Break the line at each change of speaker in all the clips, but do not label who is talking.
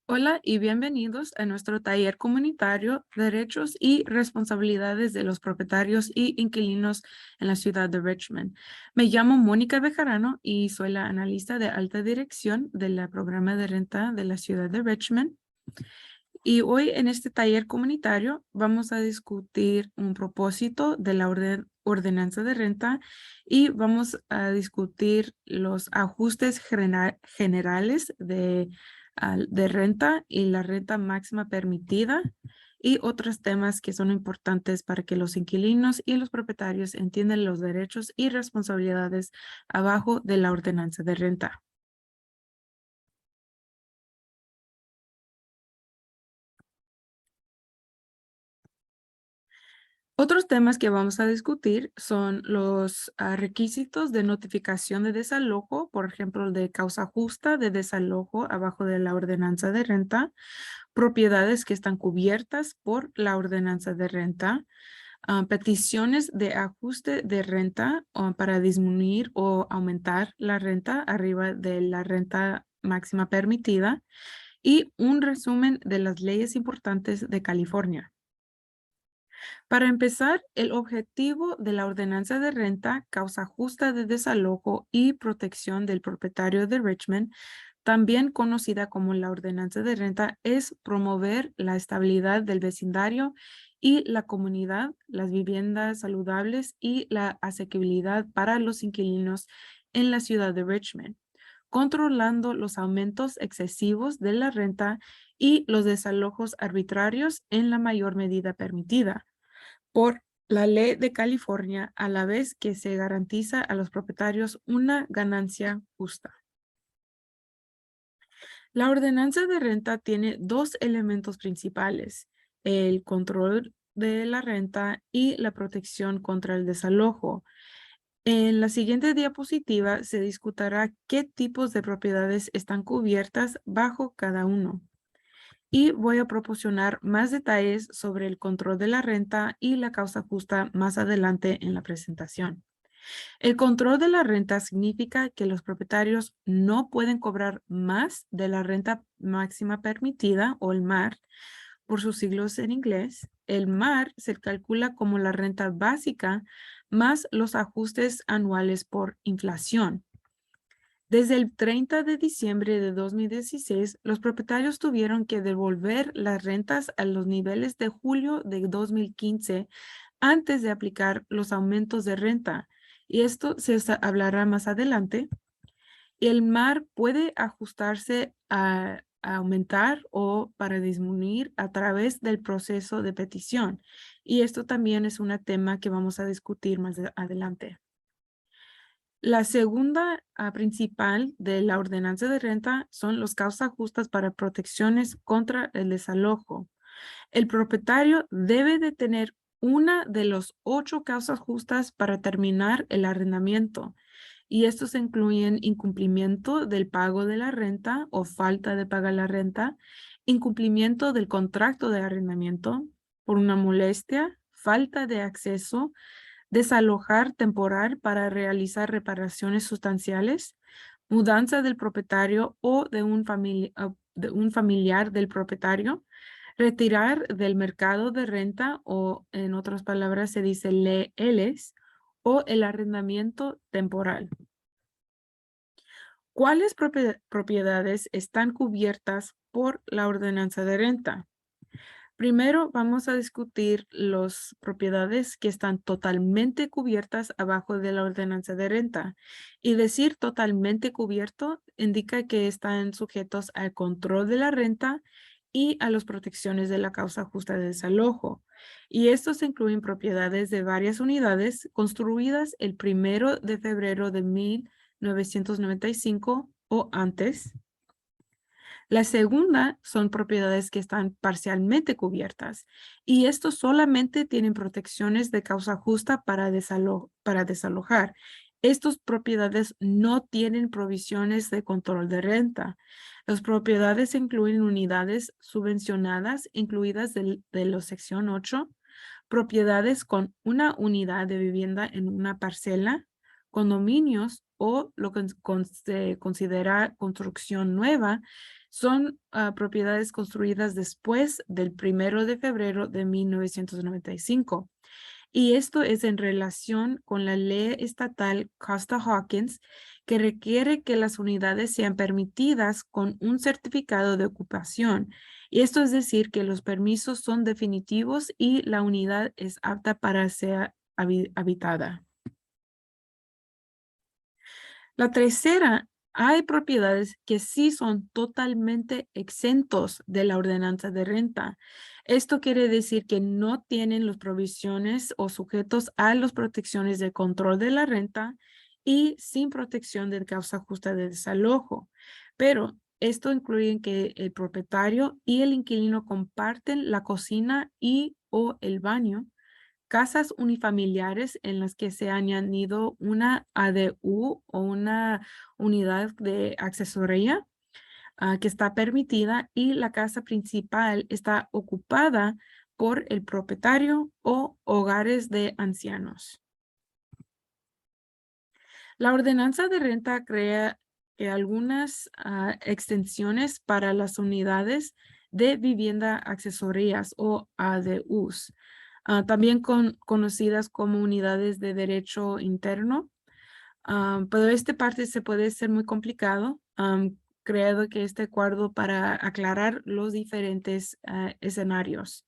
Hola y bienvenidos a nuestro taller comunitario Derechos y Responsabilidades de los Propietarios y Inquilinos en la ciudad de Richmond. Me llamo Mónica Bejarano y soy la analista de alta dirección del programa de renta de la ciudad de Richmond. Y hoy en este taller comunitario vamos a discutir un propósito de la ordenanza de renta y vamos a discutir los ajustes generales de renta y la renta máxima permitida y otros temas que son importantes para que los inquilinos y los propietarios entiendan los derechos y responsabilidades abajo de la ordenanza de renta. Otros temas que vamos a discutir son los requisitos de notificación de desalojo, por ejemplo, de causa justa de desalojo abajo de la ordenanza de renta, propiedades que están cubiertas por la ordenanza de renta, peticiones de ajuste de renta para disminuir o aumentar la renta arriba de la renta máxima permitida y un resumen de las leyes importantes de California. Para empezar, el objetivo de la ordenanza de renta, causa justa de desalojo y protección del propietario de Richmond, también conocida como la ordenanza de renta, es promover la estabilidad del vecindario y la comunidad, las viviendas saludables y la asequibilidad para los inquilinos en la ciudad de Richmond, controlando los aumentos excesivos de la renta y los desalojos arbitrarios en la mayor medida permitida por la ley de California, a la vez que se garantiza a los propietarios una ganancia justa. La ordenanza de renta tiene dos elementos principales: el control de la renta y la protección contra el desalojo. En la siguiente diapositiva se discutirá qué tipos de propiedades están cubiertas bajo cada uno. Y voy a proporcionar más detalles sobre el control de la renta y la causa justa más adelante en la presentación. El control de la renta significa que los propietarios no pueden cobrar más de la renta máxima permitida o el MAR por sus siglos en inglés. El MAR se calcula como la renta básica más los ajustes anuales por inflación. Desde el 30 de diciembre de 2016, los propietarios tuvieron que devolver las rentas a los niveles de julio de 2015 antes de aplicar los aumentos de renta. Y esto hablará más adelante. El MAR puede ajustarse a aumentar o para disminuir a través del proceso de petición. Y esto también es un tema que vamos a discutir más adelante. La segunda principal de la ordenanza de renta son las causas justas para protecciones contra el desalojo. El propietario debe de tener una de las 8 causas justas para terminar el arrendamiento. Y estos incluyen incumplimiento del pago de la renta o falta de pagar la renta, incumplimiento del contrato de arrendamiento por una molestia, falta de acceso, desalojar temporal para realizar reparaciones sustanciales, mudanza del propietario o de de un familiar del propietario, retirar del mercado de renta o en otras palabras se dice LELs o el arrendamiento temporal. ¿Cuáles propiedades están cubiertas por la ordenanza de renta? Primero vamos a discutir las propiedades que están totalmente cubiertas abajo de la ordenanza de renta. Y decir totalmente cubierto indica que están sujetos al control de la renta y a las protecciones de la causa justa de desalojo. Y estos incluyen propiedades de varias unidades construidas el 1 de febrero de 1995 o antes. La segunda son propiedades que están parcialmente cubiertas y estos solamente tienen protecciones de causa justa para desalojar. Estas propiedades no tienen provisiones de control de renta. Las propiedades incluyen unidades subvencionadas, incluidas de la sección 8, propiedades con una unidad de vivienda en una parcela, condominios o lo que se considera construcción nueva son propiedades construidas después del 1 de febrero de 1995. Y esto es en relación con la ley estatal Costa-Hawkins, que requiere que las unidades sean permitidas con un certificado de ocupación. Y esto es decir que los permisos son definitivos y la unidad es apta para ser habitada. La tercera, hay propiedades que sí son totalmente exentos de la ordenanza de renta. Esto quiere decir que no tienen las provisiones o sujetos a las protecciones de control de la renta y sin protección de causa justa de desalojo. Pero esto incluye que el propietario y el inquilino comparten la cocina y o el baño, casas unifamiliares en las que se ha añadido una ADU o una unidad de accesoría que está permitida y la casa principal está ocupada por el propietario o hogares de ancianos. La ordenanza de renta crea algunas extensiones para las unidades de vivienda accesorias o ADUs, también conocidas como unidades de derecho interno. Pero esta parte se puede ser muy complicado. Creo que este acuerdo para aclarar los diferentes escenarios.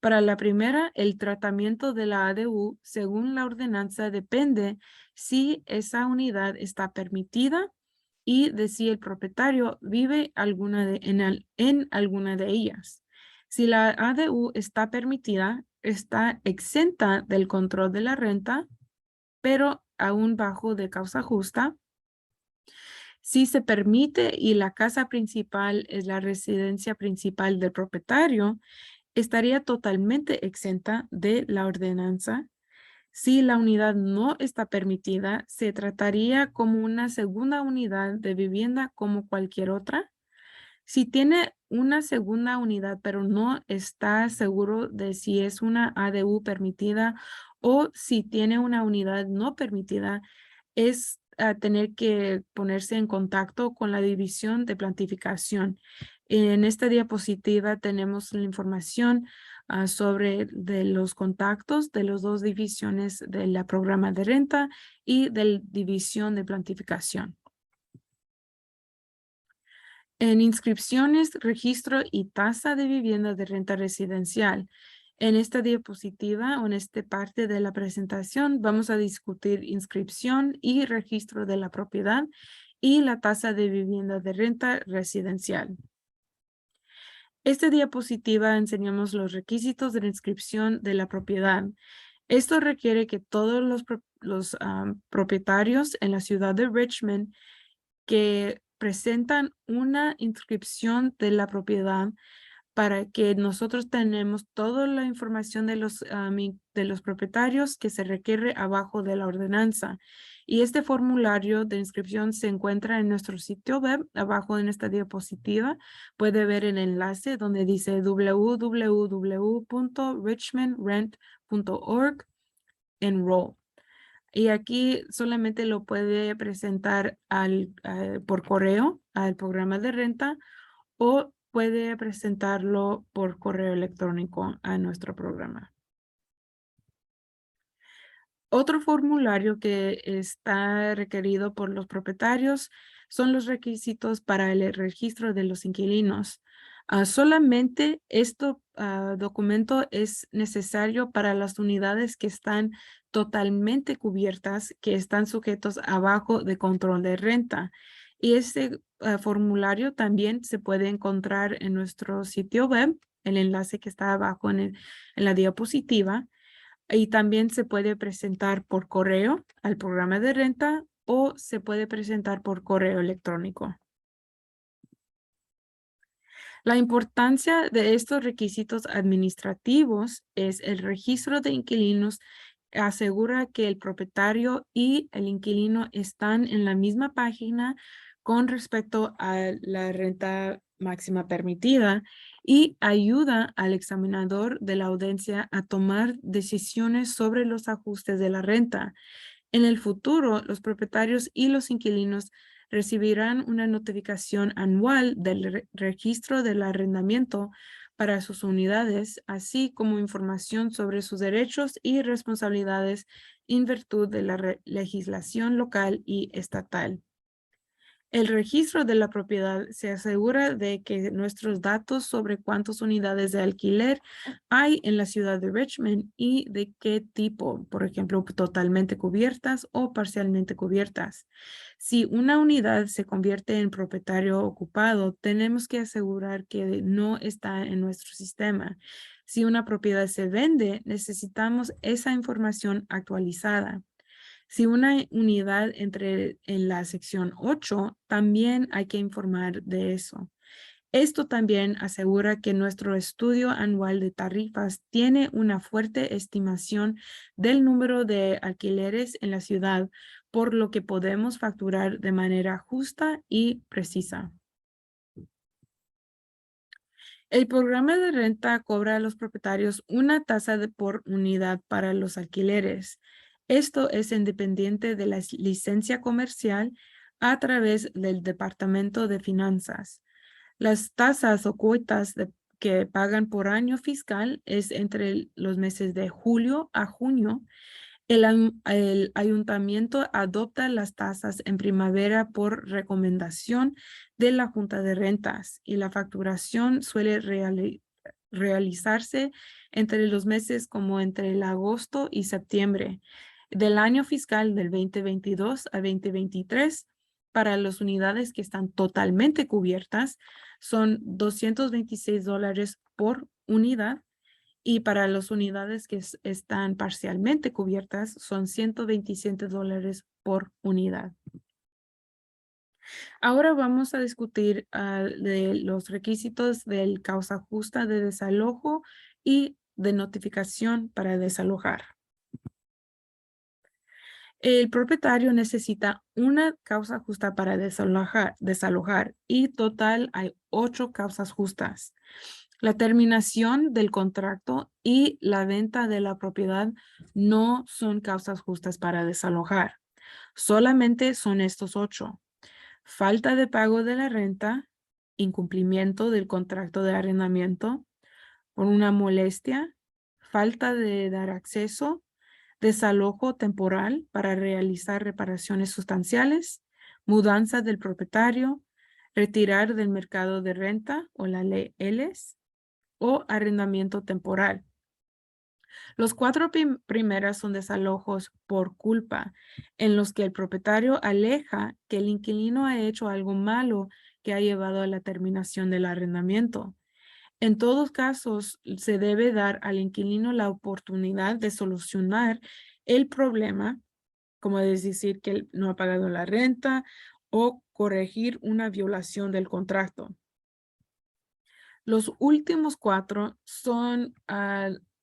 Para la primera, el tratamiento de la ADU según la ordenanza depende si esa unidad está permitida y de si el propietario vive en alguna de ellas. Si la ADU está permitida, está exenta del control de la renta, pero aún bajo de causa justa. Si se permite y la casa principal es la residencia principal del propietario, estaría totalmente exenta de la ordenanza. Si la unidad no está permitida, se trataría como una segunda unidad de vivienda como cualquier otra. Si tiene una segunda unidad, pero no está seguro de si es una ADU permitida o si tiene una unidad no permitida, es tener que ponerse en contacto con la división de plantificación. En esta diapositiva tenemos la información sobre de los contactos de las dos divisiones de la programa de renta y de la división de plantificación. En inscripciones, registro y tasa de vivienda de renta residencial. En esta diapositiva o en esta parte de la presentación vamos a discutir inscripción y registro de la propiedad y la tasa de vivienda de renta residencial. Esta diapositiva enseñamos los requisitos de la inscripción de la propiedad. Esto requiere que todos los propietarios en la ciudad de Richmond que presentan una inscripción de la propiedad para que nosotros tenemos toda la información de los propietarios que se requiere abajo de la ordenanza. Y este formulario de inscripción se encuentra en nuestro sitio web, abajo en esta diapositiva. Puede ver el enlace donde dice www.richmondrent.org enroll. Y aquí solamente lo puede presentar por correo al programa de renta o puede presentarlo por correo electrónico a nuestro programa. Otro formulario que está requerido por los propietarios son los requisitos para el registro de los inquilinos. Solamente este documento es necesario para las unidades que están totalmente cubiertas, que están sujetos abajo de control de renta. Y este formulario también se puede encontrar en nuestro sitio web, el enlace que está abajo en la diapositiva. Y también se puede presentar por correo al programa de renta o se puede presentar por correo electrónico. La importancia de estos requisitos administrativos es el registro de inquilinos asegura que el propietario y el inquilino están en la misma página con respecto a la renta máxima permitida y ayuda al examinador de la audiencia a tomar decisiones sobre los ajustes de la renta. En el futuro, los propietarios y los inquilinos recibirán una notificación anual del registro del arrendamiento para sus unidades, así como información sobre sus derechos y responsabilidades en virtud de la legislación local y estatal. El registro de la propiedad se asegura de que nuestros datos sobre cuántas unidades de alquiler hay en la ciudad de Richmond y de qué tipo, por ejemplo, totalmente cubiertas o parcialmente cubiertas. Si una unidad se convierte en propietario ocupado, tenemos que asegurar que no está en nuestro sistema. Si una propiedad se vende, necesitamos esa información actualizada. Si una unidad entre en la sección 8, también hay que informar de eso. Esto también asegura que nuestro estudio anual de tarifas tiene una fuerte estimación del número de alquileres en la ciudad, por lo que podemos facturar de manera justa y precisa. El programa de renta cobra a los propietarios una tasa por unidad para los alquileres. Esto es independiente de la licencia comercial a través del Departamento de Finanzas. Las tasas o cuotas que pagan por año fiscal es entre los meses de julio a junio. El ayuntamiento adopta las tasas en primavera por recomendación de la Junta de Rentas y la facturación suele realizarse entre los meses como entre el agosto y septiembre del año fiscal del 2022 a 2023. Para las unidades que están totalmente cubiertas son $226 por unidad y para las unidades que están parcialmente cubiertas son $127 por unidad. Ahora vamos a discutir de los requisitos del causa justa de desalojo y de notificación para desalojar. El propietario necesita una causa justa para desalojar y total hay 8 causas justas. La terminación del contrato y la venta de la propiedad no son causas justas para desalojar. Solamente son estos 8. Falta de pago de la renta, incumplimiento del contrato de arrendamiento, por una molestia, falta de dar acceso, desalojo temporal para realizar reparaciones sustanciales, mudanza del propietario, retirar del mercado de renta o la ley ELES o arrendamiento temporal. Los 4 primeras son desalojos por culpa, en los que el propietario aleja que el inquilino ha hecho algo malo que ha llevado a la terminación del arrendamiento. En todos casos, se debe dar al inquilino la oportunidad de solucionar el problema, como es decir, que él no ha pagado la renta o corregir una violación del contrato. Los últimos 4 son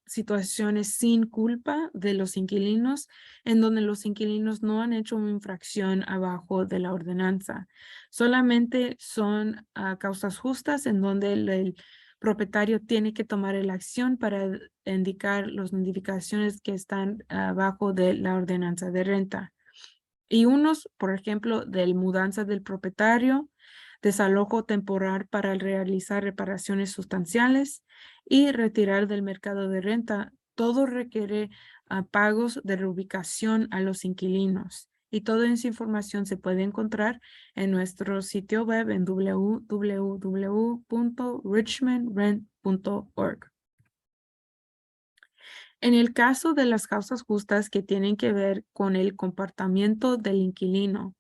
situaciones sin culpa de los inquilinos, en donde los inquilinos no han hecho una infracción abajo de la ordenanza. Solamente son causas justas en donde el propietario tiene que tomar la acción para indicar las notificaciones que están abajo de la ordenanza de renta. Y unos, por ejemplo, de mudanza del propietario, desalojo temporal para realizar reparaciones sustanciales y retirar del mercado de renta. Todo requiere pagos de reubicación a los inquilinos. Y toda esa información se puede encontrar en nuestro sitio web en www.richmondrent.org. En el caso de las causas justas que tienen que ver con el comportamiento del inquilino,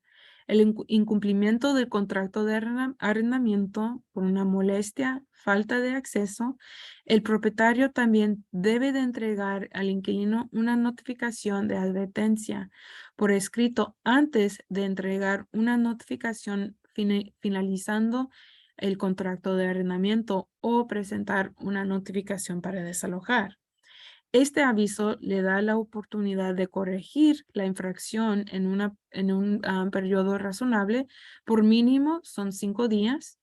el incumplimiento del contrato de arrendamiento por una molestia, falta de acceso, el propietario también debe de entregar al inquilino una notificación de advertencia por escrito antes de entregar una notificación finalizando el contrato de arrendamiento o presentar una notificación para desalojar. Este aviso le da la oportunidad de corregir la infracción en un periodo razonable, por mínimo son 5 días,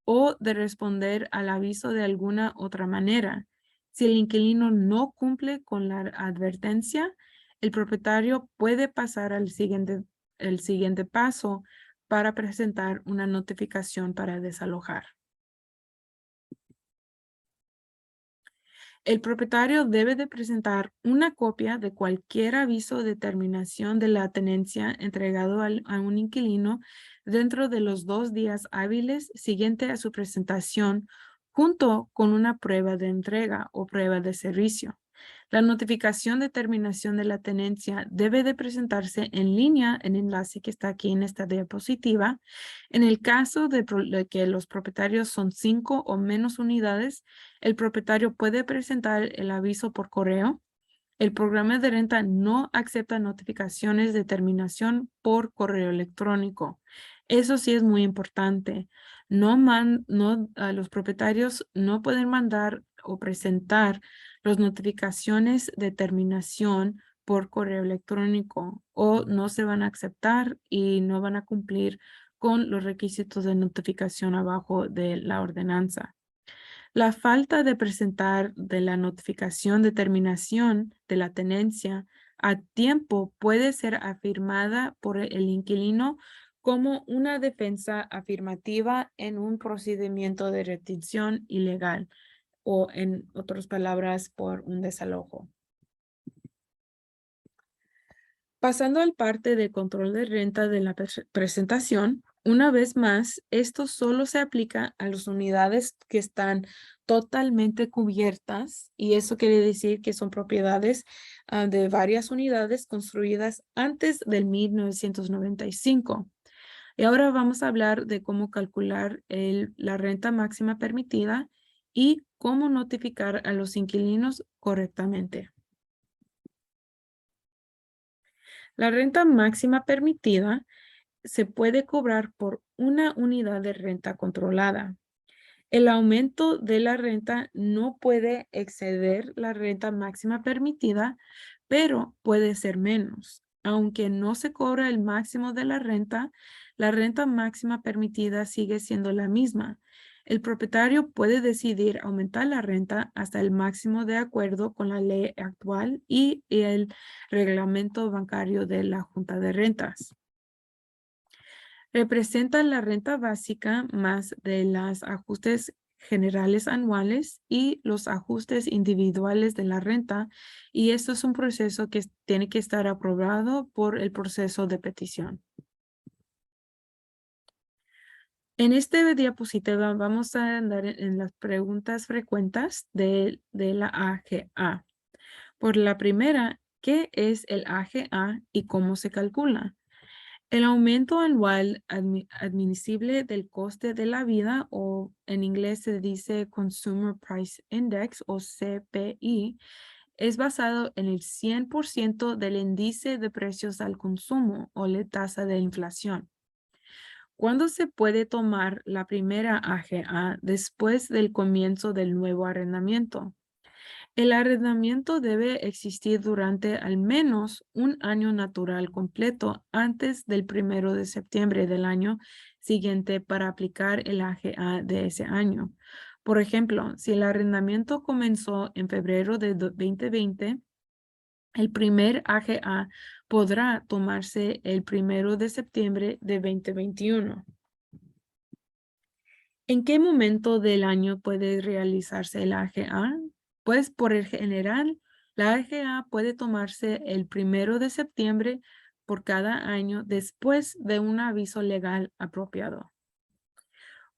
o de responder al aviso de alguna otra manera. Si el inquilino no cumple con la advertencia, el propietario puede pasar al el siguiente paso para presentar una notificación para desalojar. El propietario debe de presentar una copia de cualquier aviso de terminación de la tenencia entregado a un inquilino dentro de los 2 días hábiles siguiente a su presentación, junto con una prueba de entrega o prueba de servicio. La notificación de terminación de la tenencia debe de presentarse en línea en el enlace que está aquí en esta diapositiva. En el caso de que los propietarios son 5 o menos unidades, el propietario puede presentar el aviso por correo. El programa de renta no acepta notificaciones de terminación por correo electrónico. Eso sí es muy importante. Los propietarios no pueden mandar o presentar las notificaciones de terminación por correo electrónico o no se van a aceptar y no van a cumplir con los requisitos de notificación abajo de la ordenanza. La falta de presentar de la notificación de terminación de la tenencia a tiempo puede ser afirmada por el inquilino como una defensa afirmativa en un procedimiento de retención ilegal o, en otras palabras, por un desalojo. Pasando al parte de control de renta de la presentación, una vez más, esto solo se aplica a las unidades que están totalmente cubiertas y eso quiere decir que son propiedades de varias unidades construidas antes del 1995. Y ahora vamos a hablar de cómo calcular la renta máxima permitida y cómo notificar a los inquilinos correctamente. La renta máxima permitida se puede cobrar por una unidad de renta controlada. El aumento de la renta no puede exceder la renta máxima permitida, pero puede ser menos. Aunque no se cobra el máximo de la renta máxima permitida sigue siendo la misma. El propietario puede decidir aumentar la renta hasta el máximo de acuerdo con la ley actual y el reglamento bancario de la Junta de Rentas. Representa la renta básica más de los ajustes generales anuales y los ajustes individuales de la renta, y esto es un proceso que tiene que estar aprobado por el proceso de petición. En este diapositiva vamos a andar en las preguntas frecuentes de la AGA. Por la primera, ¿qué es el AGA y cómo se calcula? El aumento anual admisible del coste de la vida, o en inglés se dice Consumer Price Index o CPI, es basado en el 100% del índice de precios al consumo o la tasa de inflación. ¿Cuándo se puede tomar la primera AGA después del comienzo del nuevo arrendamiento? El arrendamiento debe existir durante al menos un año natural completo antes del 1 de septiembre del año siguiente para aplicar el AGA de ese año. Por ejemplo, si el arrendamiento comenzó en febrero de 2020, el primer AGA podrá tomarse el 1 de septiembre de 2021. ¿En qué momento del año puede realizarse el AGA? Pues por el general, la AGA puede tomarse el 1 de septiembre por cada año después de un aviso legal apropiado.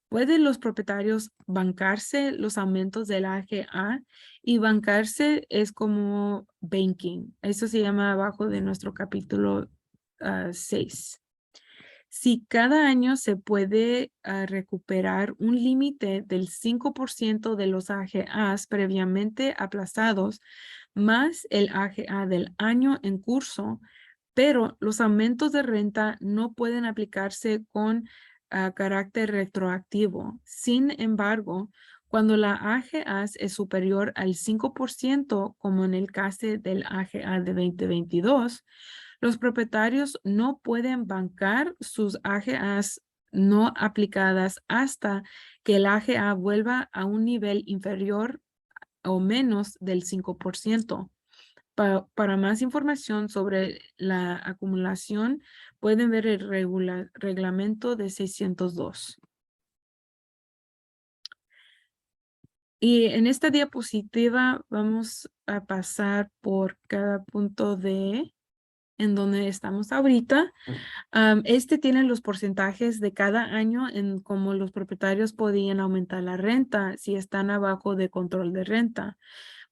¿Pueden los propietarios bancarse los aumentos del AGA? Y bancarse es como banking. Eso se llama abajo de nuestro capítulo 6. Si cada año se puede recuperar un límite del 5% de los AGAs previamente aplazados, más el AGA del año en curso, pero los aumentos de renta no pueden aplicarse con carácter retroactivo. Sin embargo, cuando la AGA es superior al 5%, como en el caso del AGA de 2022, los propietarios no pueden bancar sus AGAs no aplicadas hasta que el AGA vuelva a un nivel inferior o menos del 5%. Para más información sobre la acumulación, pueden ver el reglamento de 602. Y en esta diapositiva vamos a pasar por cada punto en donde estamos ahorita. Este tiene los porcentajes de cada año en cómo los propietarios podían aumentar la renta si están abajo de control de renta.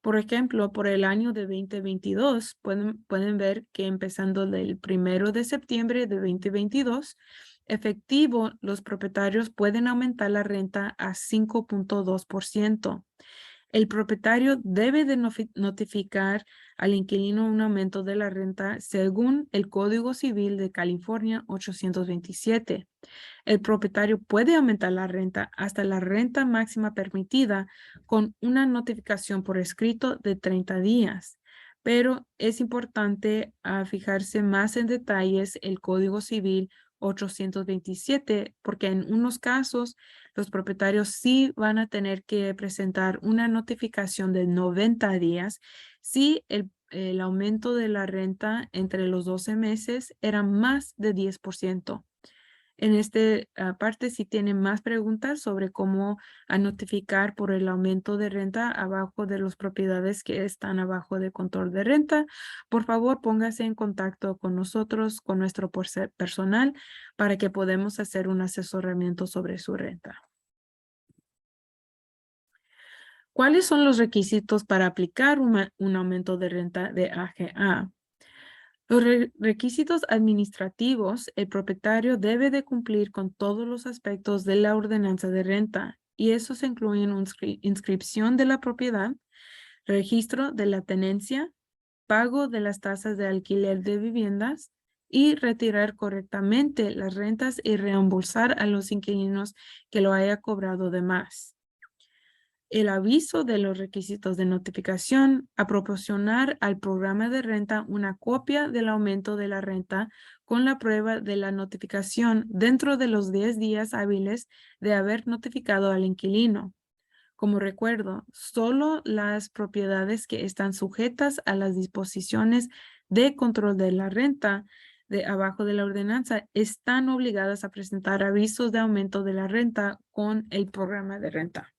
Por ejemplo, por el año de 2022, pueden ver que empezando del 1 de septiembre de 2022, efectivo, los propietarios pueden aumentar la renta a 5.2%. El propietario debe de notificar al inquilino un aumento de la renta según el Código Civil de California 827. El propietario puede aumentar la renta hasta la renta máxima permitida con una notificación por escrito de 30 días. Pero es importante fijarse más en detalles el Código Civil 827 porque en unos casos los propietarios sí van a tener que presentar una notificación de 90 días si el aumento de la renta entre los 12 meses era más de 10%. En esta parte, si tienen más preguntas sobre cómo notificar por el aumento de renta abajo de las propiedades que están abajo de control de renta, por favor póngase en contacto con nosotros, con nuestro personal, para que podamos hacer un asesoramiento sobre su renta. ¿Cuáles son los requisitos para aplicar un aumento de renta de AGA? Los requisitos administrativos, el propietario debe de cumplir con todos los aspectos de la ordenanza de renta y esos incluyen inscripción de la propiedad, registro de la tenencia, pago de las tasas de alquiler de viviendas y retirar correctamente las rentas y reembolsar a los inquilinos que lo haya cobrado de más. El aviso de los requisitos de notificación, a proporcionar al programa de renta una copia del aumento de la renta con la prueba de la notificación dentro de los 10 días hábiles de haber notificado al inquilino. Como recuerdo, solo las propiedades que están sujetas a las disposiciones de control de la renta de abajo de la ordenanza están obligadas a presentar avisos de aumento de la renta con el programa de renta.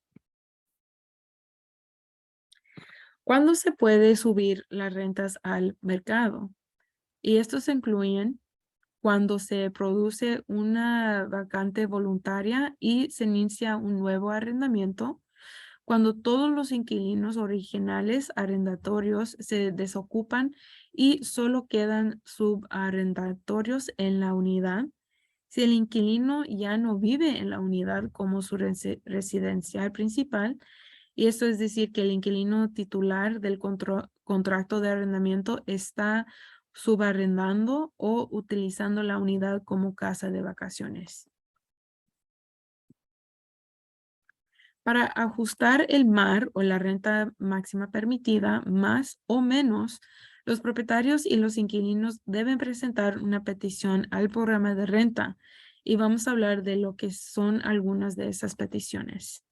¿Cuándo se puede subir las rentas al mercado? Y estos incluyen cuando se produce una vacante voluntaria y se inicia un nuevo arrendamiento, cuando todos los inquilinos originales arrendatorios se desocupan y solo quedan subarrendatorios en la unidad, si el inquilino ya no vive en la unidad como su residencial principal, y esto es decir que el inquilino titular del contrato de arrendamiento está subarrendando o utilizando la unidad como casa de vacaciones. Para ajustar el MAR o la renta máxima permitida, más o menos, los propietarios y los inquilinos deben presentar una petición al programa de renta y vamos a hablar de lo que son algunas de esas peticiones.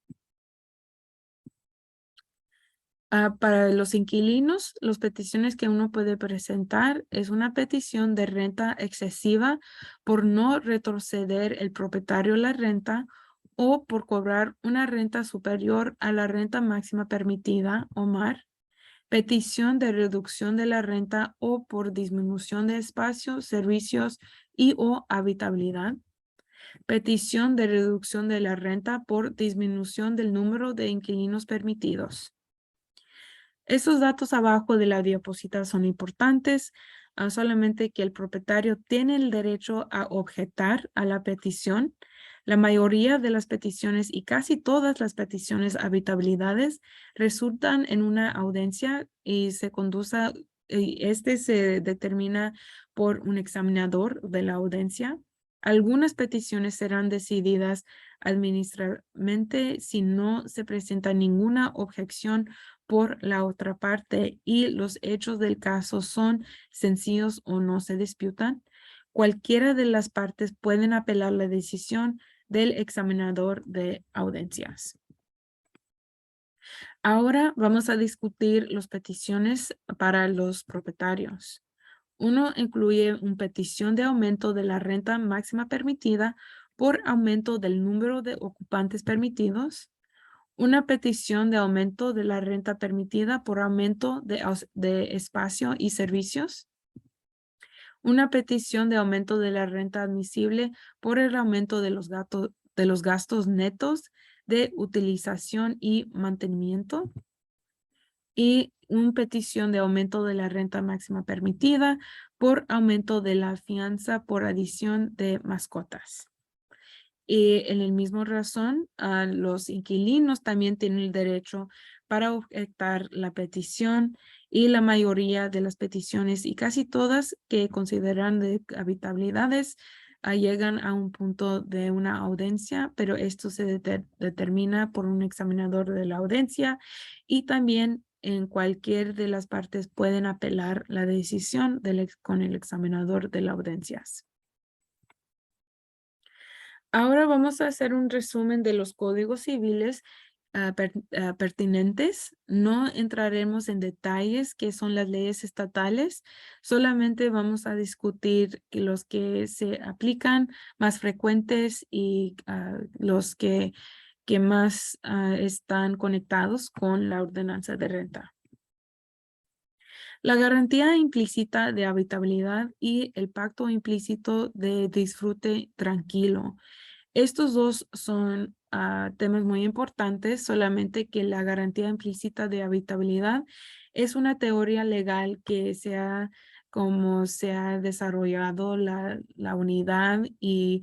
Para los inquilinos, las peticiones que uno puede presentar es una petición de renta excesiva por no retroceder el propietario la renta o por cobrar una renta superior a la renta máxima permitida o MAR, petición de reducción de la renta o por disminución de espacios, servicios y o habitabilidad, petición de reducción de la renta por disminución del número de inquilinos permitidos. Esos datos abajo de la diapositiva son importantes, solamente que el propietario tiene el derecho a objetar a la petición. La mayoría de las peticiones y casi todas las peticiones habitabilidades resultan en una audiencia y se se determina por un examinador de la audiencia. Algunas peticiones serán decididas administrativamente si no se presenta ninguna objeción por la otra parte y los hechos del caso son sencillos o no se disputan. Cualquiera de las partes pueden apelar la decisión del examinador de audiencias. Ahora vamos a discutir las peticiones para los propietarios. Uno incluye una petición de aumento de la renta máxima permitida por aumento del número de ocupantes permitidos. Una petición de aumento de la renta permitida por aumento de espacio y servicios. Una petición de aumento de la renta admisible por el aumento de los gastos netos de utilización y mantenimiento. Y una petición de aumento de la renta máxima permitida por aumento de la fianza por adición de mascotas. Y en el mismo razón, los inquilinos también tienen el derecho para objetar la petición y la mayoría de las peticiones y casi todas que consideran de habitabilidades llegan a un punto de una audiencia, pero esto se determina por un examinador de la audiencia y también en cualquier de las partes pueden apelar la decisión con el examinador de las audiencias. Ahora vamos a hacer un resumen de los códigos civiles pertinentes. No entraremos en detalles que son las leyes estatales. Solamente vamos a discutir los que se aplican más frecuentes y los que más están conectados con la ordenanza de renta. La garantía implícita de habitabilidad y el pacto implícito de disfrute tranquilo. Estos dos son temas muy importantes, solamente que la garantía implícita de habitabilidad es una teoría legal que como se ha desarrollado la unidad y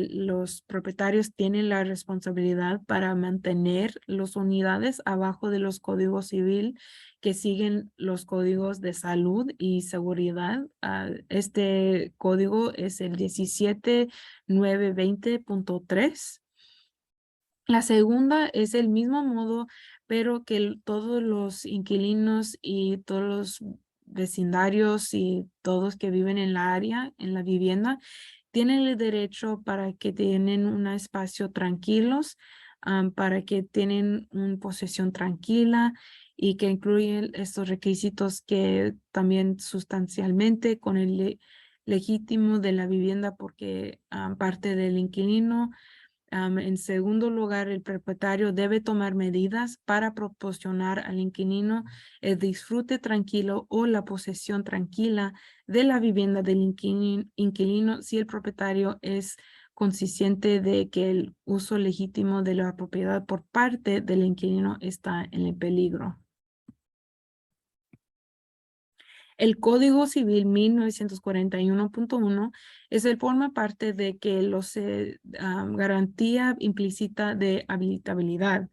los propietarios tienen la responsabilidad para mantener las unidades abajo de los códigos civil que siguen los códigos de salud y seguridad. Este código es el 17920.3. La segunda es el mismo modo, pero que todos los inquilinos y todos los vecindarios y todos que viven en la área, en la vivienda, tienen el derecho para que tienen un espacio tranquilos, para que tienen una posesión tranquila y que incluyen estos requisitos que también sustancialmente con el legítimo de la vivienda porque parte del inquilino. En segundo lugar, el propietario debe tomar medidas para proporcionar al inquilino el disfrute tranquilo o la posesión tranquila de la vivienda del inquilino si el propietario es consciente de que el uso legítimo de la propiedad por parte del inquilino está en el peligro. El Código Civil 1941.1 forma parte de que los garantía implícita de habitabilidad.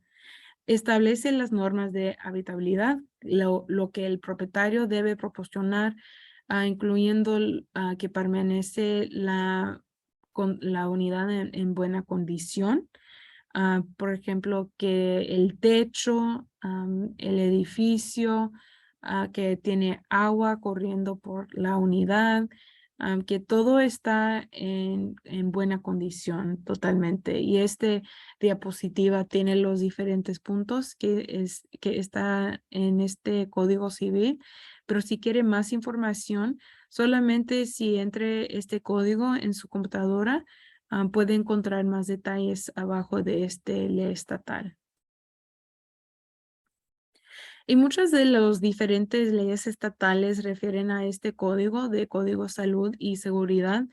Establece las normas de habitabilidad, lo que el propietario debe proporcionar, incluyendo que permanece la unidad en buena condición. Por ejemplo, que el techo, el edificio, que tiene agua corriendo por la unidad, que todo está en buena condición totalmente. Y este diapositiva tiene los diferentes puntos que está en este Código Civil, pero si quiere más información, solamente si entre este código en su computadora, puede encontrar más detalles abajo de este ley estatal. Y muchas de las diferentes leyes estatales refieren a este código de Código Salud y Seguridad.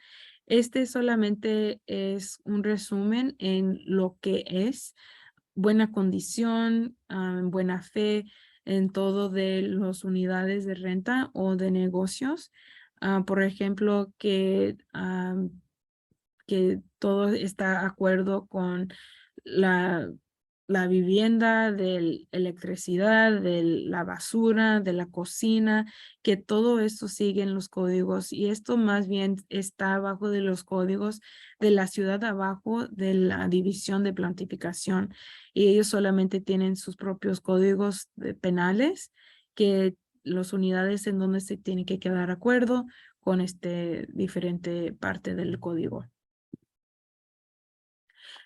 Este solamente es un resumen en lo que es buena condición, buena fe en todo de las unidades de renta o de negocios. Por ejemplo, que todo está de acuerdo con la, la vivienda, de la electricidad, de la basura, de la cocina, que todo esto sigue en los códigos y esto más bien está abajo de los códigos de la ciudad abajo de la división de plantificación y ellos solamente tienen sus propios códigos penales que las unidades en donde se tiene que quedar de acuerdo con este diferente parte del código.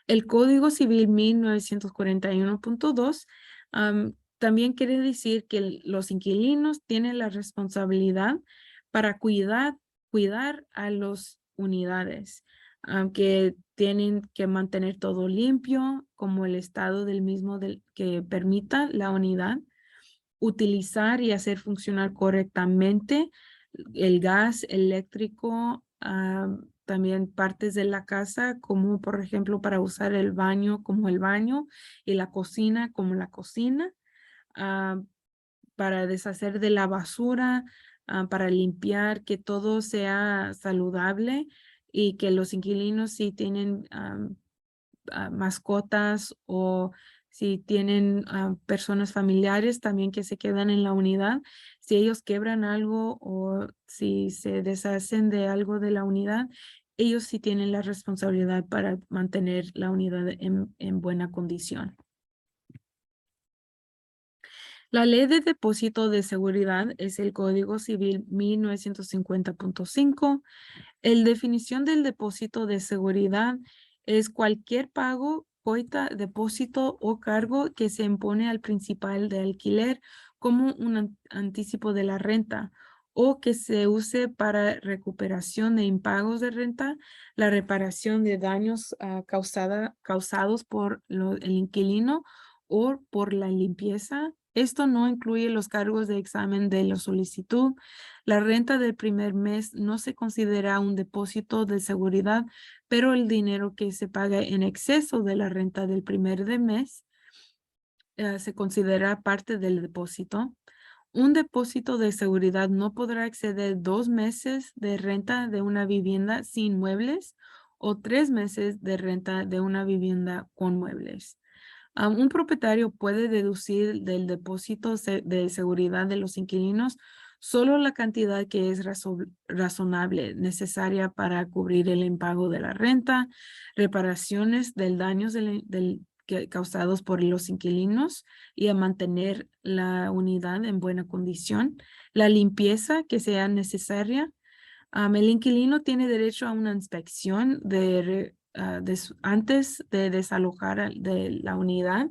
El Código Civil 1941.2 También quiere decir que los inquilinos tienen la responsabilidad para cuidar a las unidades, que tienen que mantener todo limpio, como el estado del mismo que permita la unidad, utilizar y hacer funcionar correctamente el gas eléctrico, también partes de la casa, como por ejemplo para usar el baño como el baño y la cocina como la cocina, ah, para deshacer de la basura, para limpiar, que todo sea saludable y que los inquilinos si tienen mascotas o si tienen personas familiares también que se quedan en la unidad, si ellos quebran algo o si se deshacen de algo de la unidad, ellos sí tienen la responsabilidad para mantener la unidad en buena condición. La ley de depósito de seguridad es el Código Civil 1950.5. La definición del depósito de seguridad es cualquier pago, coita, depósito o cargo que se impone al principal de alquiler como un anticipo de la renta o que se use para recuperación de impagos de renta, la reparación de daños causados por el inquilino o por la limpieza. Esto no incluye los cargos de examen de la solicitud. La renta del primer mes no se considera un depósito de seguridad, pero el dinero que se paga en exceso de la renta del primer de mes se considera parte del depósito. Un depósito de seguridad no podrá exceder 2 meses de renta de una vivienda sin muebles o 3 meses de renta de una vivienda con muebles. Un propietario puede deducir del depósito de seguridad de los inquilinos solo la cantidad que es razonable necesaria para cubrir el impago de la renta, reparaciones del daños causados por los inquilinos y a mantener la unidad en buena condición, la limpieza que sea necesaria. El inquilino tiene derecho a una inspección antes de desalojar de la unidad.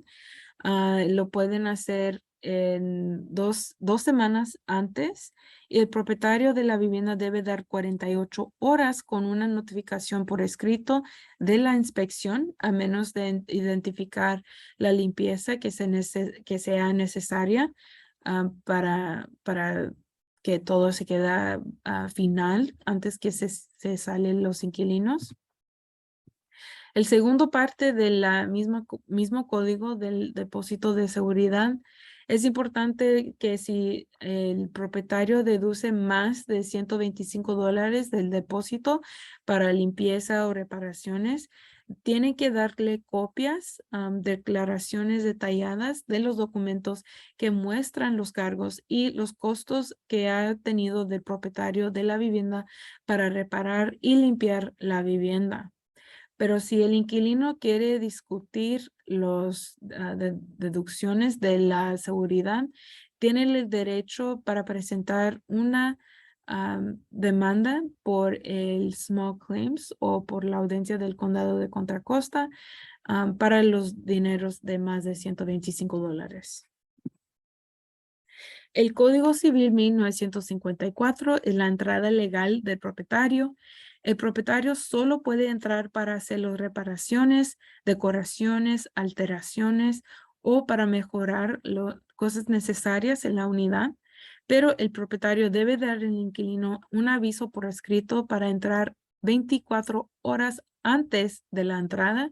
Lo pueden hacer en dos semanas antes y el propietario de la vivienda debe dar 48 horas con una notificación por escrito de la inspección, a menos de identificar la limpieza que que sea necesaria para que todo se queda final antes que se salen los inquilinos. El segundo parte de la mismo código del depósito de seguridad, es importante que si el propietario deduce más de $125 del depósito para limpieza o reparaciones, tiene que darle copias, declaraciones detalladas de los documentos que muestran los cargos y los costos que ha tenido del propietario de la vivienda para reparar y limpiar la vivienda. Pero si el inquilino quiere discutir los deducciones de la seguridad, tiene el derecho para presentar una demanda por el small claims o por la audiencia del condado de Contra Costa para los dineros de más de $125. El Código Civil 1954 es la entrada legal del propietario. El propietario solo puede entrar para hacer las reparaciones, decoraciones, alteraciones o para mejorar cosas necesarias en la unidad, pero el propietario debe dar al inquilino un aviso por escrito para entrar 24 horas antes de la entrada.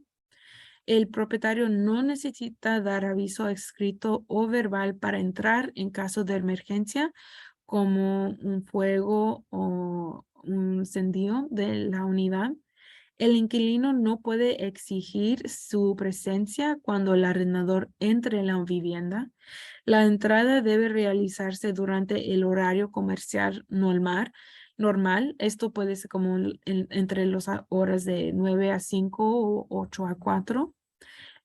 El propietario no necesita dar aviso escrito o verbal para entrar en caso de emergencia, como un fuego o un incendio de la unidad. El inquilino no puede exigir su presencia cuando el arrendador entre en la vivienda. La entrada debe realizarse durante el horario comercial normal. Esto puede ser como entre las horas de 9 a 5 o 8 a 4.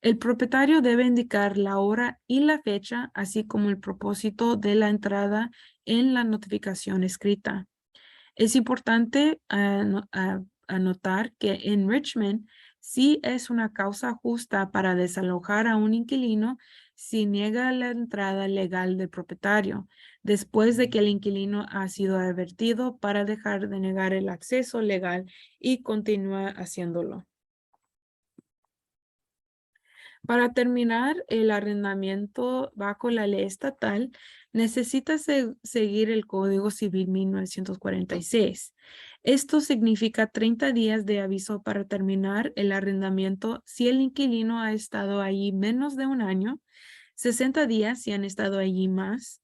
El propietario debe indicar la hora y la fecha, así como el propósito de la entrada en la notificación escrita. Es importante anotar que en Richmond sí es una causa justa para desalojar a un inquilino si niega la entrada legal del propietario, después de que el inquilino ha sido advertido para dejar de negar el acceso legal y continúa haciéndolo. Para terminar el arrendamiento bajo la ley estatal, necesita seguir el Código Civil 1946. Esto significa 30 días de aviso para terminar el arrendamiento si el inquilino ha estado allí menos de un año, 60 días si han estado allí más.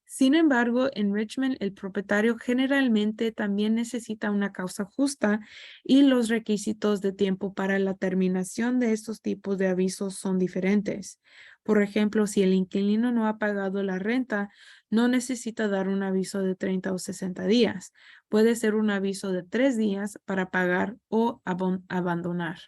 Sin embargo, en Richmond, el propietario generalmente también necesita una causa justa y los requisitos de tiempo para la terminación de estos tipos de avisos son diferentes. Por ejemplo, si el inquilino no ha pagado la renta, no necesita dar un aviso de 30 o 60 días. Puede ser un aviso de 3 días para pagar o abandonar.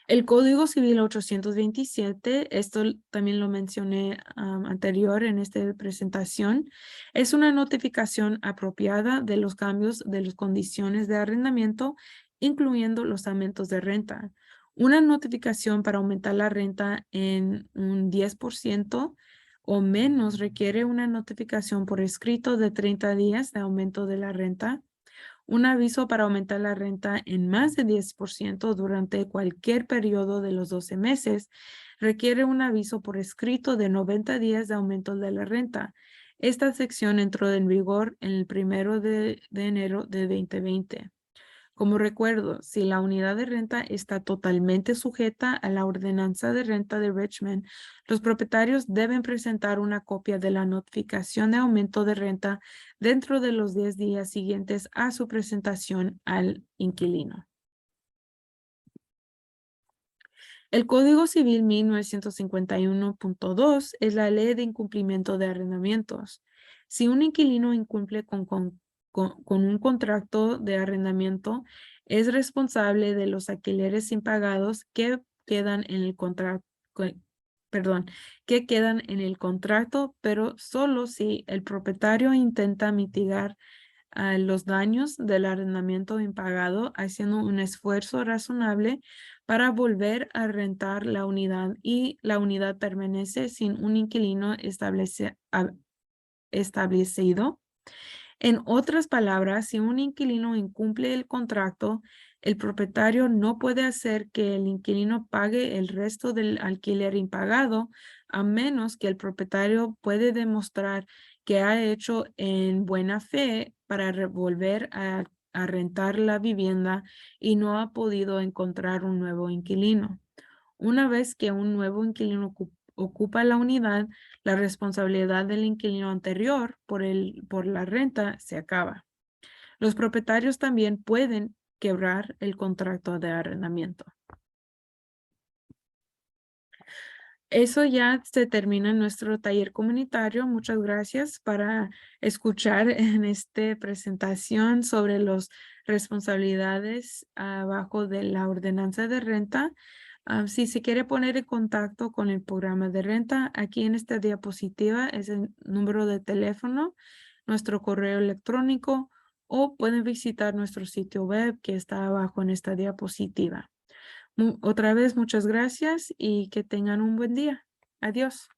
El Código Civil 827, esto también lo mencioné anterior en esta presentación, es una notificación apropiada de los cambios de las condiciones de arrendamiento, incluyendo los aumentos de renta. Una notificación para aumentar la renta en un 10% o menos requiere una notificación por escrito de 30 días de aumento de la renta. Un aviso para aumentar la renta en más de 10% durante cualquier periodo de los 12 meses requiere un aviso por escrito de 90 días de aumento de la renta. Esta sección entró en vigor en el 1 de enero de 2020. Como recuerdo, si la unidad de renta está totalmente sujeta a la ordenanza de renta de Richmond, los propietarios deben presentar una copia de la notificación de aumento de renta dentro de los 10 días siguientes a su presentación al inquilino. El Código Civil 1951.2 es la ley de incumplimiento de arrendamientos. Si un inquilino incumple con un contrato de arrendamiento, es responsable de los alquileres impagados que quedan en el contrato, pero solo si el propietario intenta mitigar los daños del arrendamiento impagado, haciendo un esfuerzo razonable para volver a rentar la unidad y la unidad permanece sin un inquilino establecido. En otras palabras, si un inquilino incumple el contrato, el propietario no puede hacer que el inquilino pague el resto del alquiler impagado, a menos que el propietario puede demostrar que ha hecho en buena fe para volver a rentar la vivienda y no ha podido encontrar un nuevo inquilino. Una vez que un nuevo inquilino ocupa la unidad, la responsabilidad del inquilino anterior por la renta se acaba. Los propietarios también pueden quebrar el contrato de arrendamiento. Eso ya se termina nuestro taller comunitario. Muchas gracias para escuchar en esta presentación sobre las responsabilidades abajo de la ordenanza de renta. Si se quiere poner en contacto con el programa de renta, aquí en esta diapositiva es el número de teléfono, nuestro correo electrónico o pueden visitar nuestro sitio web que está abajo en esta diapositiva. Otra vez, muchas gracias y que tengan un buen día. Adiós.